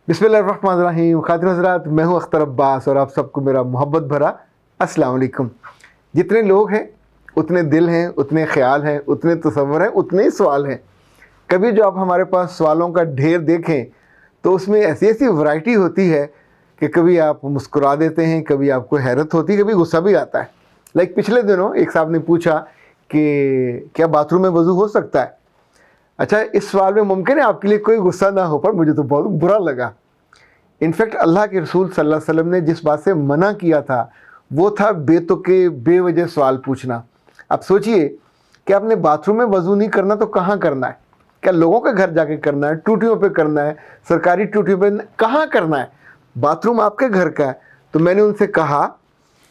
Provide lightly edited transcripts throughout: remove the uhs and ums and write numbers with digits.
بسم اللہ الرحمن الرحیم. خاتون حضرات، میں ہوں اختر عباس اور آپ سب کو میرا محبت بھرا السلام علیکم. جتنے لوگ ہیں اتنے دل ہیں، اتنے خیال ہیں، اتنے تصور ہیں، اتنے ہی سوال ہیں. کبھی جو آپ ہمارے پاس سوالوں کا ڈھیر دیکھیں تو اس میں ایسی ایسی ورائٹی ہوتی ہے کہ کبھی آپ مسکرا دیتے ہیں، کبھی آپ کو حیرت ہوتی ہے، کبھی غصہ بھی آتا ہے. پچھلے دنوں ایک صاحب نے پوچھا کہ کیا باتھ روم میں وضو ہو سکتا ہے. اچھا، اس سوال میں ممکن ہے آپ کے لیے کوئی غصہ نہ ہو، پر مجھے تو بہت برا لگا. انفیکٹ اللہ کے رسول صلی اللہ علیہ وسلم نے جس بات سے منع کیا تھا وہ تھا بے تکے بے وجہ سوال پوچھنا. اب سوچئے کہ آپ نے باتھ روم میں وضو نہیں کرنا تو کہاں کرنا ہے؟ کیا لوگوں کے گھر جا کے کرنا ہے؟ ٹوٹیوں پہ کرنا ہے؟ سرکاری ٹوٹیوں پہ کہاں کرنا ہے؟ باتھ روم آپ کے گھر کا ہے. تو میں نے ان سے کہا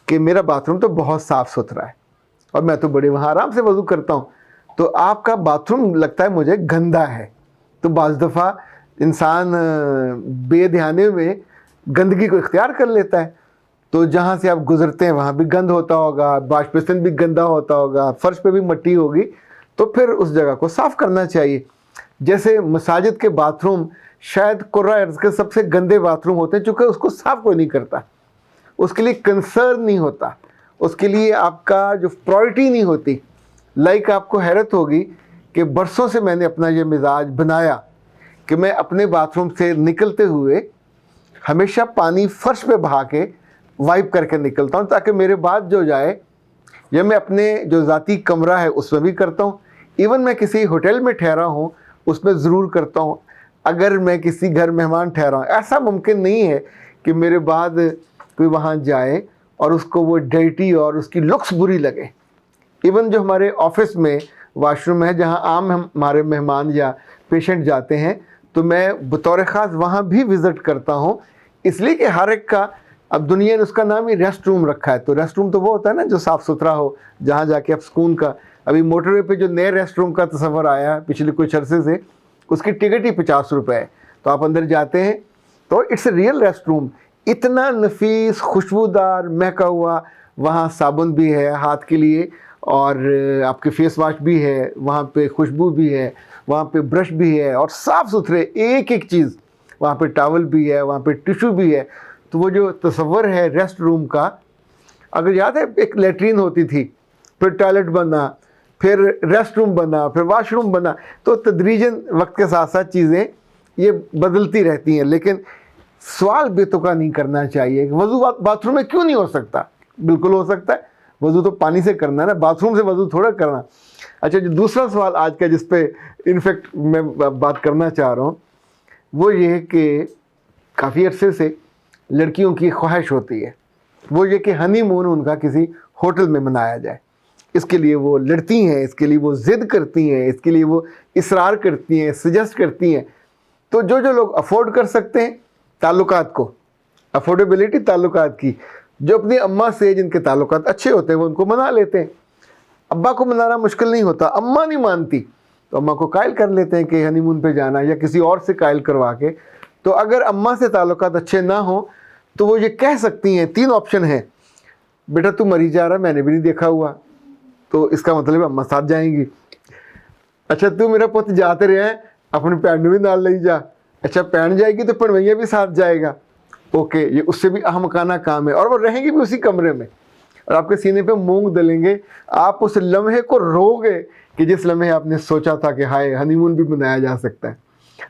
کہ میرا باتھ روم تو بہت صاف ستھرا ہے اور میں تو بڑے وہاں آرام سے وضو کرتا ہوں، تو آپ کا باتھ روم لگتا ہے مجھے گندا ہے. تو بعض دفعہ انسان بے دھیانے میں گندگی کو اختیار کر لیتا ہے. تو جہاں سے آپ گزرتے ہیں وہاں بھی گند ہوتا ہوگا، واش بیسن بھی گندا ہوتا ہوگا، فرش پہ بھی مٹی ہوگی، تو پھر اس جگہ کو صاف کرنا چاہیے. جیسے مساجد کے باتھ روم شاید قرۂ ارض کے سب سے گندے باتھ روم ہوتے ہیں، چونکہ اس کو صاف کوئی نہیں کرتا، اس کے لیے کنسرن نہیں ہوتا، اس کے لیے آپ کا جو پرائرٹی نہیں ہوتی. آپ کو حیرت ہوگی کہ برسوں سے میں نے اپنا یہ مزاج بنایا کہ میں اپنے باتھ روم سے نکلتے ہوئے ہمیشہ پانی فرش پہ بہا کے وائپ کر کے نکلتا ہوں، تاکہ میرے بعد جو جائے، یا میں اپنے جو ذاتی کمرہ ہے اس میں بھی کرتا ہوں، ایون میں کسی ہوٹل میں ٹھہرا ہوں اس میں ضرور کرتا ہوں. اگر میں کسی گھر مہمان ٹھہرا ہوں، ایسا ممکن نہیں ہے کہ میرے بعد کوئی وہاں جائے اور اس کو وہ ڈرٹی اور اس کی لکس بری لگے. ایون جو ہمارے آفس میں واش روم ہے جہاں عام ہمارے مہمان یا پیشنٹ جاتے ہیں، تو میں بطور خاص وہاں بھی وزٹ کرتا ہوں، اس لیے کہ ہر ایک کا اب دنیا نے اس کا نام ہی ریسٹ روم رکھا ہے. تو ریسٹ روم تو وہ ہوتا ہے نا جو صاف ستھرا ہو، جہاں جا کے آپ سکون کا. ابھی موٹر وے پہ جو نئے ریسٹ روم کا تصور آیا ہے پچھلے کچھ عرصے سے، اس کی ٹکٹ ہی 50 روپے ہے. تو آپ اندر جاتے ہیں تو it's a real rest room. اتنا نفیس، خوشبودار، مہکا ہوا. وہاں صابن بھی ہے ہاتھ کے لیے، اور آپ کے فیس واش بھی ہے، وہاں پہ خوشبو بھی ہے، وہاں پہ برش بھی ہے، اور صاف ستھرے ایک ایک چیز. وہاں پہ ٹاول بھی ہے، وہاں پہ ٹیشو بھی ہے. تو وہ جو تصور ہے ریسٹ روم کا، اگر یاد ہے ایک لیٹرین ہوتی تھی، پھر ٹوائلٹ بنا، پھر ریسٹ روم بنا، پھر واش روم بنا، تو تدریجاً وقت کے ساتھ ساتھ چیزیں یہ بدلتی رہتی ہیں. لیکن سوال بے تکا نہیں کرنا چاہیے. وضو باتھ روم میں کیوں نہیں ہو سکتا؟ بالکل ہو سکتا ہے. وضو تو پانی سے کرنا ہے نا، باتھ روم سے وضو تھوڑا کرنا. اچھا، جو دوسرا سوال آج کا جس پہ انفیکٹ میں بات کرنا چاہ رہا ہوں وہ یہ ہے کہ کافی عرصے سے لڑکیوں کی خواہش ہوتی ہے وہ یہ کہ ہنی مون ان کا کسی ہوٹل میں منایا جائے. اس کے لیے وہ لڑتی ہیں، اس کے لیے وہ ضد کرتی ہیں، اس کے لیے وہ اصرار کرتی ہیں، سجیسٹ کرتی ہیں. تو جو لوگ افورڈ کر سکتے ہیں تعلقات کو، افورڈیبلٹی تعلقات کی، جو اپنی اماں سے جن کے تعلقات اچھے ہوتے ہیں وہ ان کو منا لیتے ہیں. ابا کو منانا مشکل نہیں ہوتا، اماں نہیں مانتی تو اماں کو قائل کر لیتے ہیں کہ ہنی مون پہ جانا، یا کسی اور سے قائل کروا کے. تو اگر اماں سے تعلقات اچھے نہ ہوں تو وہ یہ کہہ سکتی ہیں، 3 آپشن ہیں. بیٹا تو مری جا رہا، میں نے بھی نہیں دیکھا ہوا، تو اس کا مطلب اماں ساتھ جائیں گی. اچھا، تو میرا پوت جاتے رہے ہیں، اپنے پینڈ بھی نال لے جا. اچھا، پینڈ جائے گی تو پڑویا بھی ساتھ جائے گا. اوکے، یہ اس سے بھی احمقانہ کام ہے، اور وہ رہیں گی بھی اسی کمرے میں، اور آپ کے سینے پہ مونگ دلیں گے. آپ اس لمحے کو رو گے کہ جس لمحے آپ نے سوچا تھا کہ ہائے ہنی مون بھی منایا جا سکتا ہے.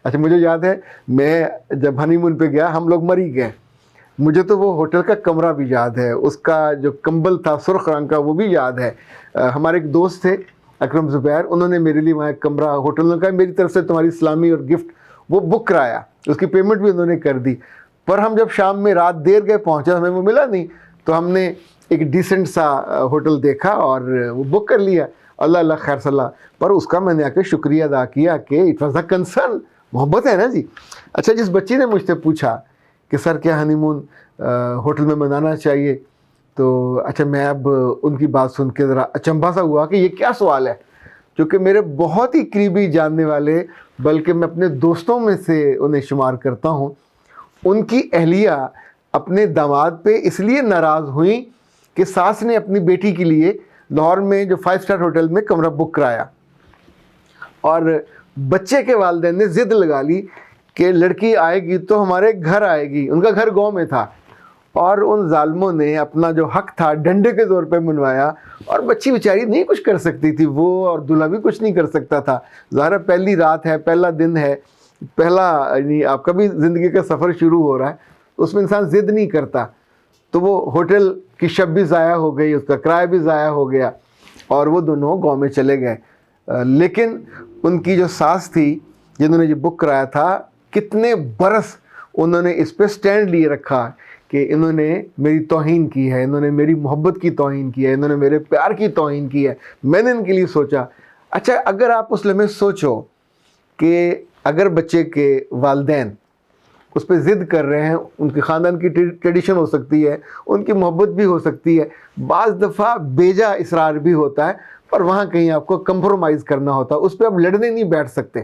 اچھا، مجھے یاد ہے میں جب ہنی مون پہ گیا ہم لوگ مری گئے. مجھے تو وہ ہوٹل کا کمرہ بھی یاد ہے، اس کا جو کمبل تھا سرخ رنگ کا وہ بھی یاد ہے. ہمارے ایک دوست تھے اکرم زبیر، انہوں نے میرے لیے وہاں ایک کمرہ ہوٹل نے کہا میری طرف سے تمہاری اسلامی اور گفٹ وہ بک کرایا، اس کی پیمنٹ بھی انہوں نے کر دی. پر ہم جب شام میں رات دیر گئے پہنچے ہمیں وہ ملا نہیں، تو ہم نے ایک ڈیسنٹ سا ہوٹل دیکھا اور وہ بک کر لیا. اللہ اللہ خیر صلاح. پر اس کا میں نے آ کے شکریہ ادا کیا کہ اٹ واز اے کنسرن. محبت ہے نا جی. اچھا، جس بچی نے مجھ سے پوچھا کہ سر کیا ہنی مون ہوٹل میں منانا چاہیے، تو اچھا میں اب ان کی بات سن کے ذرا اچنبھا سا ہوا کہ یہ کیا سوال ہے. کیونکہ میرے بہت ہی قریبی جاننے والے، بلکہ میں اپنے دوستوں میں سے انہیں شمار کرتا ہوں، ان کی اہلیہ اپنے داماد پہ اس لیے ناراض ہوئیں کہ ساس نے اپنی بیٹی کے لیے لاہور میں جو 5 اسٹار ہوٹل میں کمرہ بک کرایا، اور بچے کے والدین نے ضد لگا لی کہ لڑکی آئے گی تو ہمارے گھر آئے گی. ان کا گھر گاؤں میں تھا اور ان ظالموں نے اپنا جو حق تھا ڈنڈے کے زور پہ منوایا, اور بچی بیچاری نہیں کچھ کر سکتی تھی وہ, اور دلہا بھی کچھ نہیں کر سکتا تھا. ظاہر پہلی رات ہے, پہلا دن ہے, پہلا یعنی آپ کا بھی زندگی کا سفر شروع ہو رہا ہے, اس میں انسان ضد نہیں کرتا. تو وہ ہوٹل کی شب بھی ضائع ہو گئی, اس کا کرایہ بھی ضائع ہو گیا, اور وہ دونوں گاؤں میں چلے گئے. لیکن ان کی جو ساس تھی جنہوں نے یہ بک کرایا تھا, کتنے برس انہوں نے اس پہ سٹینڈ لیے رکھا کہ انہوں نے میری توہین کی ہے, انہوں نے میری محبت کی توہین کی ہے, انہوں نے میرے پیار کی توہین کی ہے, میں نے ان کے لیے سوچا. اچھا اگر آپ اس لمحے سوچو کہ اگر بچے کے والدین اس پہ ضد کر رہے ہیں, ان کے خاندان کی ٹریڈیشن ہو سکتی ہے, ان کی محبت بھی ہو سکتی ہے, بعض دفعہ بیجا اصرار بھی ہوتا ہے, پر وہاں کہیں آپ کو کمپرومائز کرنا ہوتا ہے, اس پہ آپ لڑنے نہیں بیٹھ سکتے.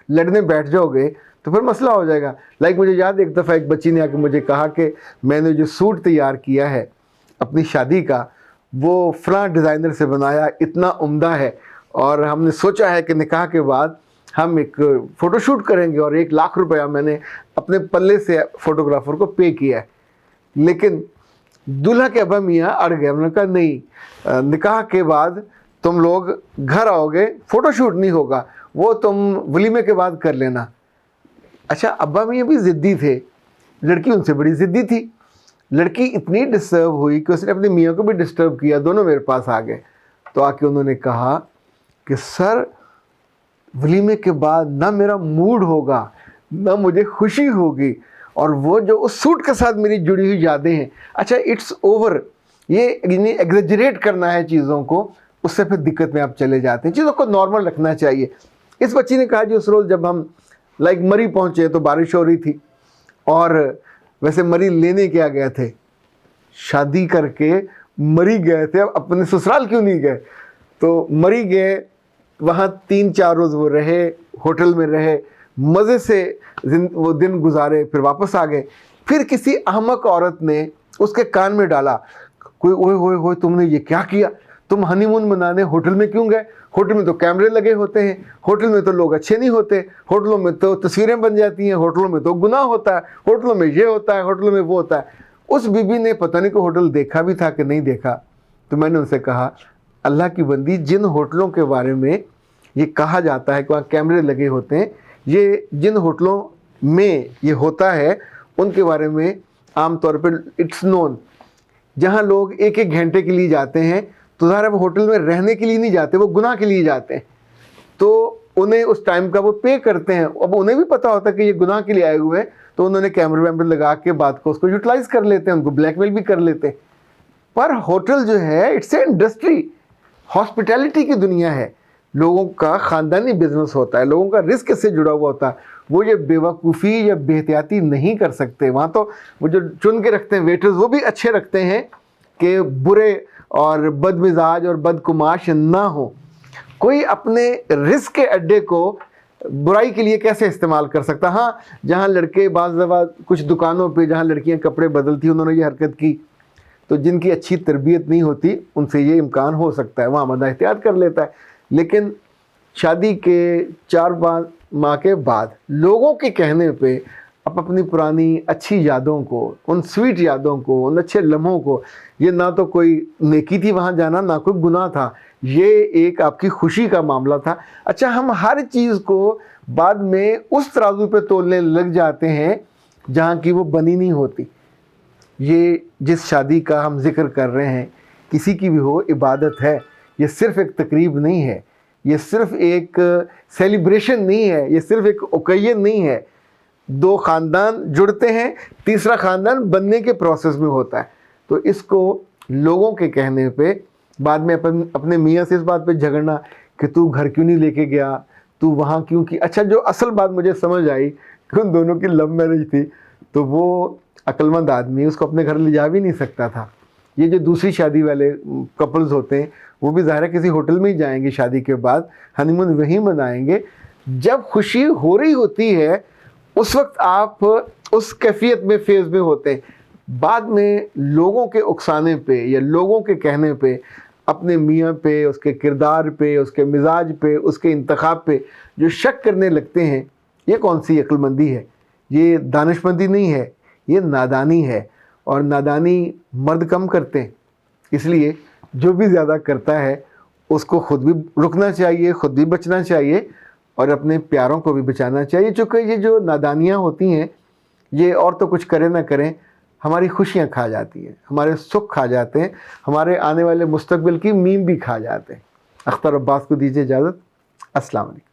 لڑنے بیٹھ جاؤ گے تو پھر مسئلہ ہو جائے گا. مجھے یاد ایک دفعہ ایک بچی نے آ کے مجھے کہا کہ میں نے جو سوٹ تیار کیا ہے اپنی شادی کا, وہ فلاں ڈیزائنر سے بنایا, اتنا عمدہ ہے, اور ہم نے سوچا ہے کہ نکاح کے بعد ہم ایک فوٹو شوٹ کریں گے, اور 1 لاکھ روپیہ میں نے اپنے پلے سے فوٹوگرافر کو پے کیا ہے. لیکن دلہا کے ابا میاں اڑ گئے. انہوں نے کہا نہیں, نکاح کے بعد تم لوگ گھر آؤ گے, فوٹو شوٹ نہیں ہوگا, وہ تم ولیمے کے بعد کر لینا. اچھا ابا میاں بھی ضدی تھے, لڑکی ان سے بڑی ضدی تھی. لڑکی اتنی ڈسٹرب ہوئی کہ اس نے اپنے میاں کو بھی ڈسٹرب کیا, دونوں میرے پاس آ گئے. تو آ کے انہوں نے کہا کہ سر ولیمے کے بعد نہ میرا موڈ ہوگا, نہ مجھے خوشی ہوگی, اور وہ جو اس سوٹ کے ساتھ میری جڑی ہوئی یادیں ہیں, اچھا اٹس اوور. یہ یعنی ایگزیجریٹ کرنا ہے چیزوں کو, اس سے پھر دقت میں آپ چلے جاتے ہیں. چیزوں کو نارمل رکھنا چاہیے. اس بچی نے کہا جی اس روز جب ہم مری پہنچے تو بارش ہو رہی تھی, اور ویسے مری لینے کیا گئے تھے, شادی کر کے مری گئے تھے, اب اپنے سسرال کیوں نہیں گئے. تو مری گئے, وہاں 3-4 روز وہ رہے, ہوٹل میں رہے, مزے سے وہ دن گزارے, پھر واپس آ گئے. پھر کسی احمق عورت نے اس کے کان میں ڈالا, کوئی اوئے ہوئے ہوئے تم نے یہ کیا کیا, تم ہنی مون منانے ہوٹل میں کیوں گئے, ہوٹل میں تو کیمرے لگے ہوتے ہیں, ہوٹل میں تو لوگ اچھے نہیں ہوتے, ہوٹلوں میں تو تصویریں بن جاتی ہیں, ہوٹلوں میں تو گناہ ہوتا ہے, ہوٹلوں میں یہ ہوتا ہے, ہوٹلوں میں وہ ہوتا ہے. اس بی بی نے پتہ نہیں کوئی ہوٹل دیکھا بھی تھا کہ نہیں دیکھا. تو میں نے ان سے کہا اللہ کی بندی, جن ہوٹلوں کے بارے میں یہ کہا جاتا ہے کہ وہاں کیمرے لگے ہوتے ہیں, یہ جن ہوٹلوں میں یہ ہوتا ہے ان کے بارے میں عام طور پہ اٹس نون, جہاں لوگ 1-1 گھنٹے کے لیے جاتے ہیں تو ظاہر ہے وہ ہوٹل میں رہنے کے لیے نہیں جاتے, وہ گناہ کے لیے جاتے ہیں. تو انہیں اس ٹائم کا وہ پے کرتے ہیں. اب انہیں بھی پتہ ہوتا ہے کہ یہ گناہ کے لیے آئے ہوئے ہیں, تو انہوں نے کیمرے ویمرے لگا کے بات کو اس کو یوٹیلائز کر لیتے ہیں, ان کو بلیک میل بھی کر لیتے ہیں. پر ہوٹل جو ہے اٹس اے انڈسٹری, ہاسپٹیلٹی کی دنیا ہے, لوگوں کا خاندانی بزنس ہوتا ہے, لوگوں کا رزق سے جڑا ہوا ہوتا ہے. وہ یہ بے وقوفی یا بے احتیاطی نہیں کر سکتے. وہاں تو وہ جو چن کے رکھتے ہیں ویٹرز, وہ بھی اچھے رکھتے ہیں کہ برے اور بد مزاج اور بد کماش نہ ہو. کوئی اپنے رزق کے اڈے کو برائی کے لیے کیسے استعمال کر سکتا. ہاں جہاں لڑکے بعض دفعہ کچھ دکانوں پہ جہاں لڑکیاں کپڑے بدلتی انہوں نے یہ حرکت کی, تو جن کی اچھی تربیت نہیں ہوتی ان سے یہ امکان ہو سکتا ہے, وہاں بندہ احتیاط کر لیتا ہے. لیکن شادی کے 4 ماہ کے بعد لوگوں کے کہنے پہ آپ اپنی پرانی اچھی یادوں کو, ان سویٹ یادوں کو, ان اچھے لمحوں کو, یہ نہ تو کوئی نیکی تھی وہاں جانا, نہ کوئی گناہ تھا, یہ ایک آپ کی خوشی کا معاملہ تھا. اچھا ہم ہر چیز کو بعد میں اس ترازو پہ تولنے لگ جاتے ہیں جہاں کی وہ بنی نہیں ہوتی. یہ جس شادی کا ہم ذکر کر رہے ہیں, کسی کی بھی ہو, عبادت ہے. یہ صرف ایک تقریب نہیں ہے, یہ صرف ایک سیلیبریشن نہیں ہے, یہ صرف ایک اوکیزن نہیں ہے. 2 خاندان جڑتے ہیں, تیسرا خاندان بننے کے پروسیس میں ہوتا ہے. تو اس کو لوگوں کے کہنے پہ بعد میں اپنے میاں سے اس بات پہ جھگڑنا کہ تو گھر کیوں نہیں لے کے گیا, تو وہاں کیوں کی. اچھا جو اصل بات مجھے سمجھ آئی کہ ان دونوں کی لو میرج تھی, تو وہ عقل مند آدمی اس کو اپنے گھر لے جا بھی نہیں سکتا تھا. یہ جو دوسری شادی والے کپلز ہوتے ہیں وہ بھی ظاہر ہے کسی ہوٹل میں ہی جائیں گے شادی کے بعد, ہنی مون وہیں منائیں گے. جب خوشی ہو رہی ہوتی ہے اس وقت آپ اس کیفیت میں فیز میں ہوتے ہیں. بعد میں لوگوں کے اکسانے پہ یا لوگوں کے کہنے پہ, اپنے میاں پہ, اس کے کردار پہ, اس کے مزاج پہ, اس کے انتخاب پہ جو شک کرنے لگتے ہیں, یہ کون سی عقل مندی ہے. یہ دانشمندی نہیں ہے، یہ نادانی ہے، اور نادانی مرد کم کرتے ہیں. اس لیے جو بھی زیادہ کرتا ہے اس کو خود بھی رکنا چاہیے، خود بھی بچنا چاہیے، اور اپنے پیاروں کو بھی بچانا چاہیے. چونکہ یہ جو نادانیاں ہوتی ہیں یہ اور تو کچھ کریں نہ کریں ہماری خوشیاں کھا جاتی ہیں، ہمارے سکھ کھا جاتے ہیں، ہمارے آنے والے مستقبل کی میم بھی کھا جاتے ہیں. اختر عباس کو دیجیے اجازت. السلام علیکم.